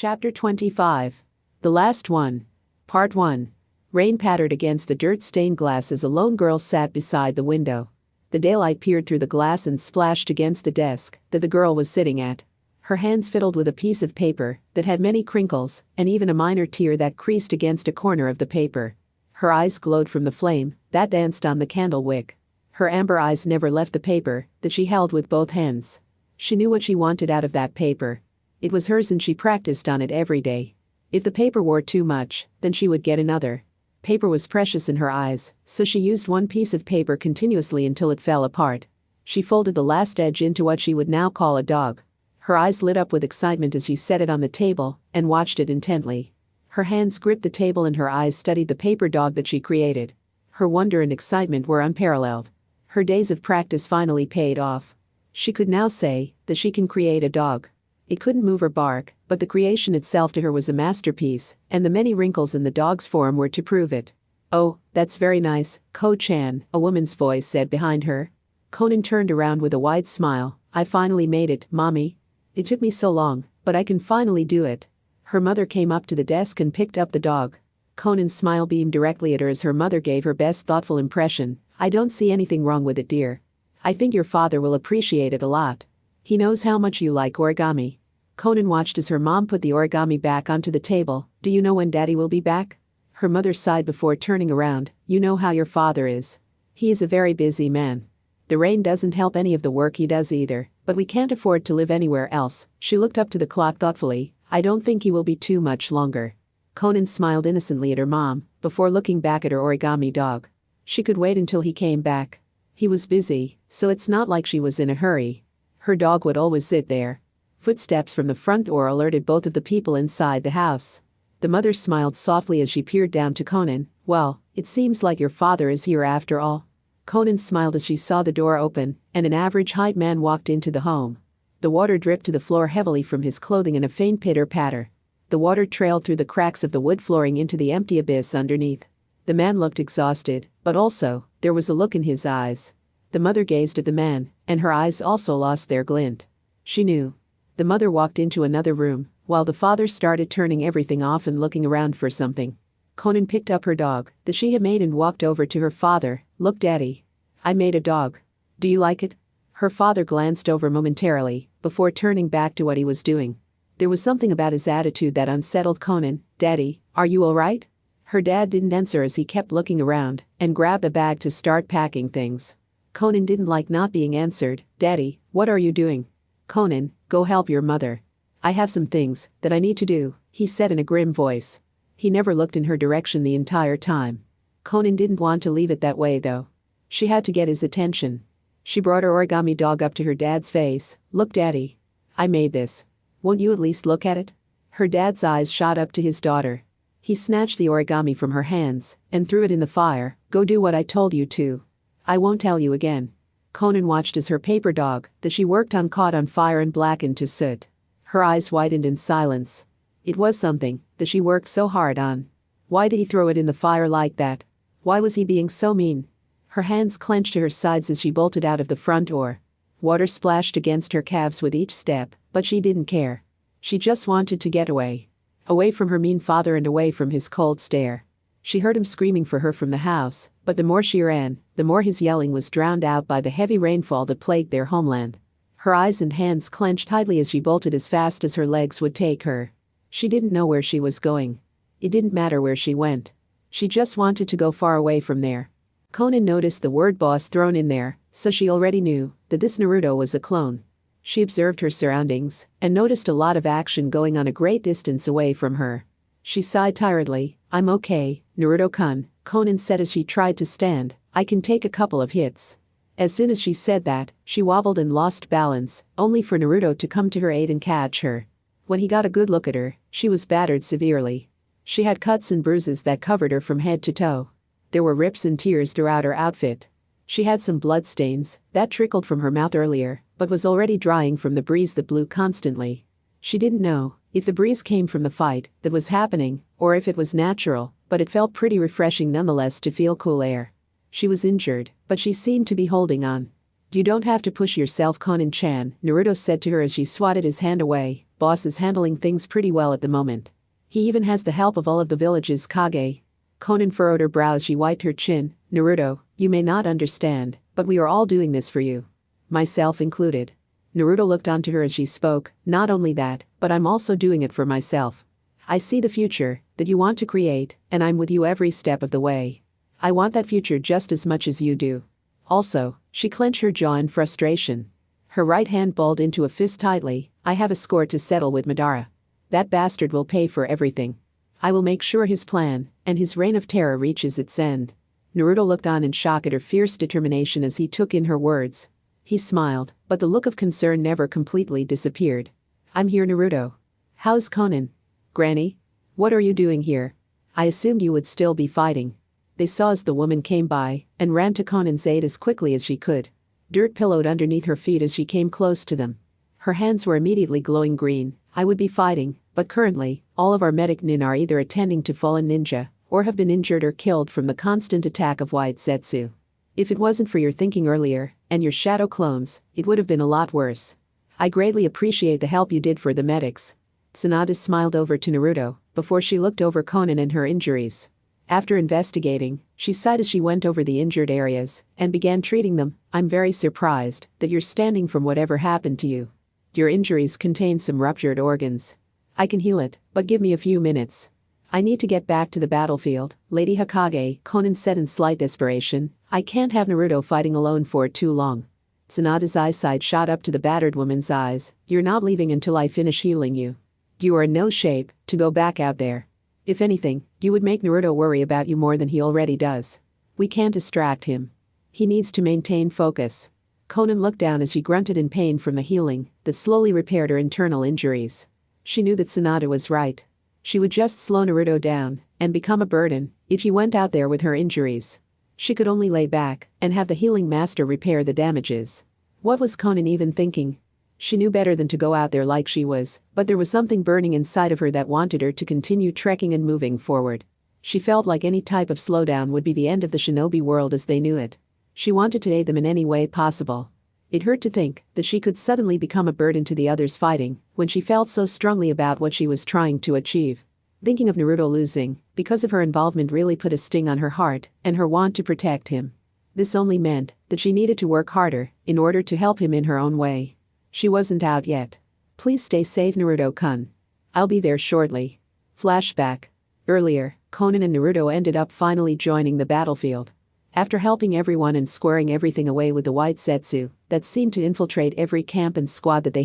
Chapter 25. The Last One. Part 1. Rain pattered against the dirt-stained glass as a lone girl sat beside the window. The daylight peered through the glass and splashed against the desk that the girl was sitting at. Her hands fiddled with a piece of paper that had many crinkles and even a minor tear that creased against a corner of the paper. Her eyes glowed from the flame that danced on the candle wick. Her amber eyes never left the paper that she held with both hands. She knew what she wanted out of that paper. It was hers and she practiced on it every day. If the paper wore too much, then she would get another. Paper was precious in her eyes, so she used one piece of paper continuously until it fell apart. She folded the last edge into what she would now call a dog. Her eyes lit up with excitement as she set it on the table and watched it intently. Her hands gripped the table and her eyes studied the paper dog that she created. Her wonder and excitement were unparalleled. Her days of practice finally paid off. She could now say that she can create a dog. It couldn't move or bark, but the creation itself to her was a masterpiece, and the many wrinkles in the dog's form were to prove it. "Oh, that's very nice, Ko-chan," a woman's voice said behind her. Conan turned around with a wide smile. "I finally made it, Mommy. It took me so long, but I can finally do it." Her mother came up to the desk and picked up the dog. Conan's smile beamed directly at her as her mother gave her best thoughtful impression. "I don't see anything wrong with it, dear. I think your father will appreciate it a lot. He knows how much you like origami." Conan watched as her mom put the origami back onto the table. "Do you know when Daddy will be back?" Her mother sighed before turning around. "You know how your father is. He is a very busy man. The rain doesn't help any of the work he does either, but we can't afford to live anywhere else." She looked up to the clock thoughtfully. "I don't think he will be too much longer." Conan smiled innocently at her mom before looking back at her origami dog. She could wait until he came back. He was busy, so it's not like she was in a hurry. Her dog would always sit there. Footsteps from the front door alerted both of the people inside the house. The mother smiled softly as she peered down to Conan. "Well, it seems like your father is here after all." Conan smiled as she saw the door open, and an average-height man walked into the home. The water dripped to the floor heavily from his clothing in a faint pitter-patter. The water trailed through the cracks of the wood flooring into the empty abyss underneath. The man looked exhausted, but also, there was a look in his eyes. The mother gazed at the man, and her eyes also lost their glint. She knew. The mother walked into another room, while the father started turning everything off and looking around for something. Conan picked up her dog that she had made and walked over to her father. "Look, Daddy. I made a dog. Do you like it?" Her father glanced over momentarily, before turning back to what he was doing. There was something about his attitude that unsettled Conan. "Daddy, are you all right?" Her dad didn't answer as he kept looking around, and grabbed a bag to start packing things. Conan didn't like not being answered. "Daddy, what are you doing?" "Conan, go help your mother. I have some things that I need to do," he said in a grim voice. He never looked in her direction the entire time. Conan didn't want to leave it that way though. She had to get his attention. She brought her origami dog up to her dad's face. "Look, Daddy. I made this. Won't you at least look at it?" Her dad's eyes shot up to his daughter. He snatched the origami from her hands and threw it in the fire. "Go do what I told you to. I won't tell you again." Conan watched as her paper dog that she worked on caught on fire and blackened to soot. Her eyes widened in silence. It was something that she worked so hard on. Why did he throw it in the fire like that? Why was he being so mean? Her hands clenched to her sides as she bolted out of the front door. Water splashed against her calves with each step, but she didn't care. She just wanted to get away. Away from her mean father and away from his cold stare. She heard him screaming for her from the house, but the more she ran, the more his yelling was drowned out by the heavy rainfall that plagued their homeland. Her eyes and hands clenched tightly as she bolted as fast as her legs would take her. She didn't know where she was going. It didn't matter where she went. She just wanted to go far away from there. Conan noticed the word boss thrown in there, so she already knew that this Naruto was a clone. She observed her surroundings and noticed a lot of action going on a great distance away from her. She sighed tiredly. "I'm okay, Naruto-kun," Conan said as she tried to stand. "I can take a couple of hits." As soon as she said that, she wobbled and lost balance, only for Naruto to come to her aid and catch her. When he got a good look at her, she was battered severely. She had cuts and bruises that covered her from head to toe. There were rips and tears throughout her outfit. She had some blood stains that trickled from her mouth earlier, but was already drying from the breeze that blew constantly. She didn't know if the breeze came from the fight that was happening or if it was natural, but it felt pretty refreshing nonetheless to feel cool air. She was injured, but she seemed to be holding on. "You don't have to push yourself, Conan-chan," Naruto said to her as she swatted his hand away. Boss is handling things pretty well at the moment. He even has the help of all of the village's Kage. Konan furrowed her brow as she wiped her chin. Naruto, you may not understand, but we are all doing this for you. Myself included. Naruto looked onto her as she spoke. Not only that, but I'm also doing it for myself. I see the future that you want to create, and I'm with you every step of the way. I want that future just as much as you do. Also, she clenched her jaw in frustration. Her right hand balled into a fist tightly. I have a score to settle with Madara. That bastard will pay for everything. I will make sure his plan and his reign of terror reaches its end. Naruto looked on in shock at her fierce determination as he took in her words. He smiled, but the look of concern never completely disappeared. I'm here, Naruto. How's Konan? Granny? What are you doing here? I assumed you would still be fighting. They saw as the woman came by and ran to Konan's aid as quickly as she could. Dirt pillowed underneath her feet as she came close to them. Her hands were immediately glowing green. I would be fighting, but currently, all of our medic nin are either attending to fallen ninja or have been injured or killed from the constant attack of White Zetsu. If it wasn't for your thinking earlier and your shadow clones, it would have been a lot worse. I greatly appreciate the help you did for the medics. Tsunade smiled over to Naruto before she looked over Konan and her injuries. After investigating, she sighed as she went over the injured areas and began treating them. I'm very surprised that you're standing from whatever happened to you. Your injuries contain some ruptured organs. I can heal it, but give me a few minutes. I need to get back to the battlefield, Lady Hokage, Konan said in slight desperation. I can't have Naruto fighting alone for too long. Tsunade's eyesight shot up to the battered woman's eyes. You're not leaving until I finish healing you. You are in no shape to go back out there. If anything, you would make Naruto worry about you more than he already does. We can't distract him. He needs to maintain focus. Konan looked down as she grunted in pain from the healing that slowly repaired her internal injuries. She knew that Tsunade was right. She would just slow Naruto down and become a burden if he went out there with her injuries. She could only lay back and have the healing master repair the damages. What was Konan even thinking? She knew better than to go out there like she was, but there was something burning inside of her that wanted her to continue trekking and moving forward. She felt like any type of slowdown would be the end of the shinobi world as they knew it. She wanted to aid them in any way possible. It hurt to think that she could suddenly become a burden to the others fighting when she felt so strongly about what she was trying to achieve. Thinking of Naruto losing because of her involvement really put a sting on her heart and her want to protect him. This only meant that she needed to work harder in order to help him in her own way. She wasn't out yet. Please stay safe, Naruto-kun. I'll be there shortly. Flashback. Earlier, Konan and Naruto ended up finally joining the battlefield. After helping everyone and squaring everything away with the White Zetsu that seemed to infiltrate every camp and squad that they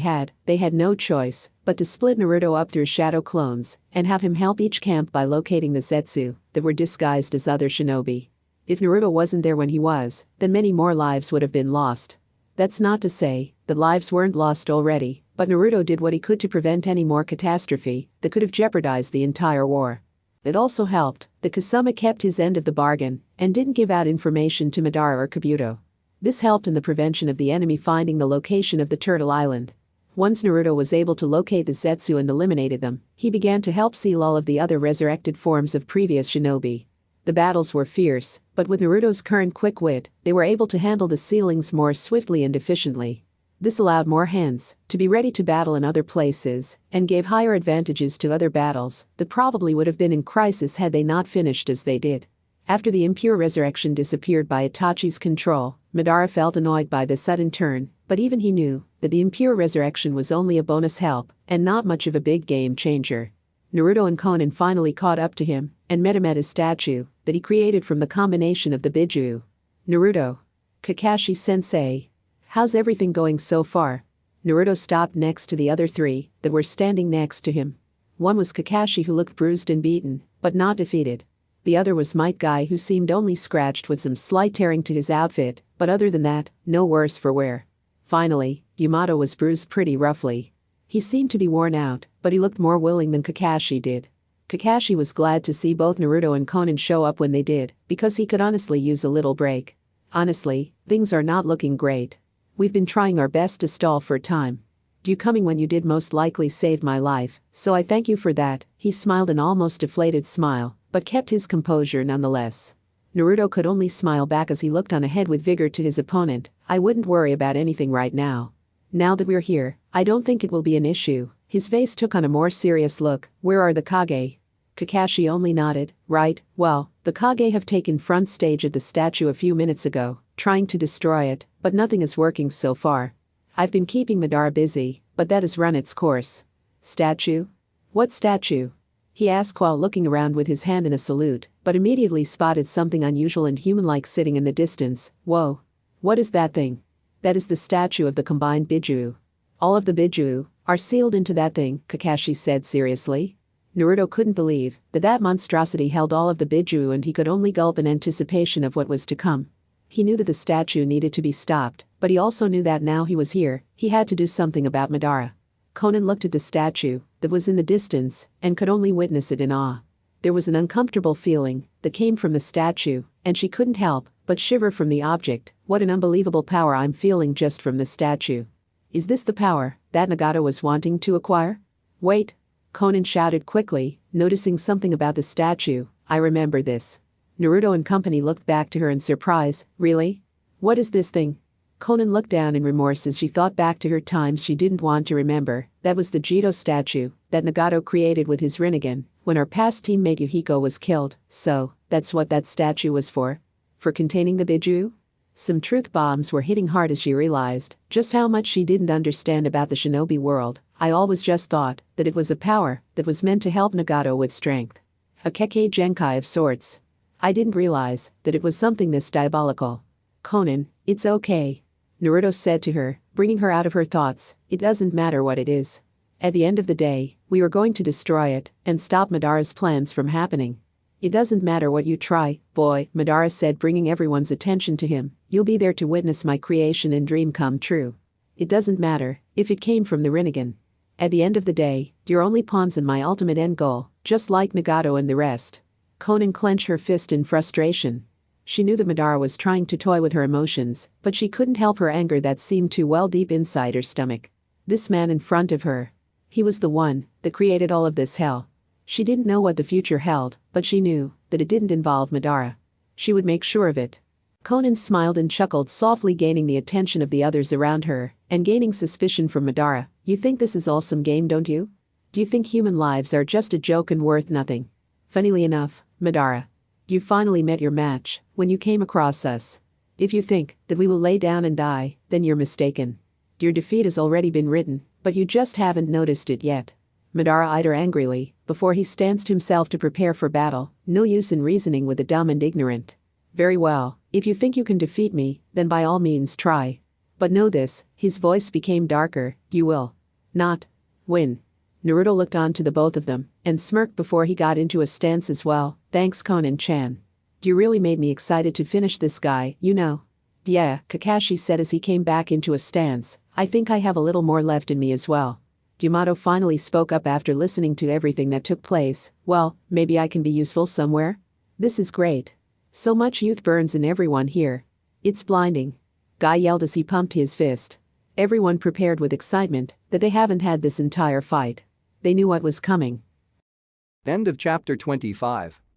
had no choice but to split Naruto up through shadow clones and have him help each camp by locating the Zetsu that were disguised as other shinobi. If Naruto wasn't there when he was, then many more lives would have been lost. That's not to say that lives weren't lost already, but Naruto did what he could to prevent any more catastrophe that could have jeopardized the entire war. It also helped that Kasama kept his end of the bargain and didn't give out information to Madara or Kabuto. This helped in the prevention of the enemy finding the location of the Turtle Island. Once Naruto was able to locate the Zetsu and eliminated them, he began to help seal all of the other resurrected forms of previous shinobi. The battles were fierce, but with Naruto's current quick wit, they were able to handle the sealings more swiftly and efficiently. This allowed more hands to be ready to battle in other places and gave higher advantages to other battles that probably would have been in crisis had they not finished as they did. After the impure resurrection disappeared by Itachi's control, Madara felt annoyed by the sudden turn, but even he knew that the impure resurrection was only a bonus help and not much of a big game changer. Naruto and Konan finally caught up to him and met him at his statue that he created from the combination of the Biju. Naruto. Kakashi-sensei. How's everything going so far? Naruto stopped next to the other three that were standing next to him. One was Kakashi, who looked bruised and beaten, but not defeated. The other was Might Guy, who seemed only scratched with some slight tearing to his outfit, but other than that, no worse for wear. Finally, Yamato was bruised pretty roughly. He seemed to be worn out, but he looked more willing than Kakashi did. Kakashi was glad to see both Naruto and Konan show up when they did, because he could honestly use a little break. Honestly, things are not looking great. We've been trying our best to stall for time. You coming when you did most likely saved my life, so I thank you for that. He smiled an almost deflated smile, but kept his composure nonetheless. Naruto could only smile back as he looked on ahead with vigor to his opponent. I wouldn't worry about anything right now. Now that we're here, I don't think it will be an issue. His face took on a more serious look. Where are the Kage? Kakashi only nodded. Right, well, the Kage have taken front stage at the statue a few minutes ago, trying to destroy it, but nothing is working so far. I've been keeping Madara busy, but that has run its course. Statue? What statue? He asked while looking around with his hand in a salute, but immediately spotted something unusual and human-like sitting in the distance. Whoa. What is that thing? That is the statue of the combined Bijuu. All of the Bijuu are sealed into that thing, Kakashi said seriously. Naruto couldn't believe that monstrosity held all of the Bijuu, and he could only gulp in anticipation of what was to come. He knew that the statue needed to be stopped, but he also knew that now he was here, he had to do something about Madara. Conan looked at the statue that was in the distance and could only witness it in awe. There was an uncomfortable feeling that came from the statue, and she couldn't help but shiver from the object. What an unbelievable power I'm feeling just from the statue. Is this the power that Nagato was wanting to acquire? Wait! Conan shouted quickly, noticing something about the statue. I remember this. Naruto and company looked back to her in surprise. Really? What is this thing? Conan looked down in remorse as she thought back to her times she didn't want to remember. That was the Jito statue that Nagato created with his Rinnegan when our past teammate Yuhiko was killed. So, that's what that statue was for? For containing the Bijuu? Some truth bombs were hitting hard as she realized just how much she didn't understand about the shinobi world. I always just thought that it was a power that was meant to help Nagato with strength. A Kekkei Genkai of sorts. I didn't realize that it was something this diabolical. Conan, it's okay. Naruto said to her, bringing her out of her thoughts. It doesn't matter what it is. At the end of the day, we are going to destroy it and stop Madara's plans from happening. It doesn't matter what you try, boy, Madara said, bringing everyone's attention to him. You'll be there to witness my creation and dream come true. It doesn't matter if it came from the Rinnegan. At the end of the day, you're only pawns in my ultimate end goal, just like Nagato and the rest. Conan clenched her fist in frustration. She knew that Madara was trying to toy with her emotions, but she couldn't help her anger that seemed to well deep inside her stomach. This man in front of her. He was the one that created all of this hell. She didn't know what the future held, but she knew that it didn't involve Madara. She would make sure of it. Conan smiled and chuckled softly, gaining the attention of the others around her, and gaining suspicion from Madara. You think this is all some game, don't you? Do you think human lives are just a joke and worth nothing? Funnily enough, Madara, you finally met your match when you came across us. If you think that we will lay down and die, then you're mistaken. Your defeat has already been written, but you just haven't noticed it yet. Madara eyed her angrily before he stanced himself to prepare for battle. No use in reasoning with the dumb and ignorant. Very well, if you think you can defeat me, then by all means try. But know this, his voice became darker, you will not win. Naruto looked on to the both of them and smirked before he got into a stance as well. Thanks, Conan-chan. You really made me excited to finish this guy, you know. Yeah, Kakashi said as he came back into a stance. I think I have a little more left in me as well. Yamato finally spoke up after listening to everything that took place. Well, maybe I can be useful somewhere? This is great. So much youth burns in everyone here. It's blinding. Guy yelled as he pumped his fist. Everyone prepared with excitement that they haven't had this entire fight. They knew what was coming. End of chapter 25.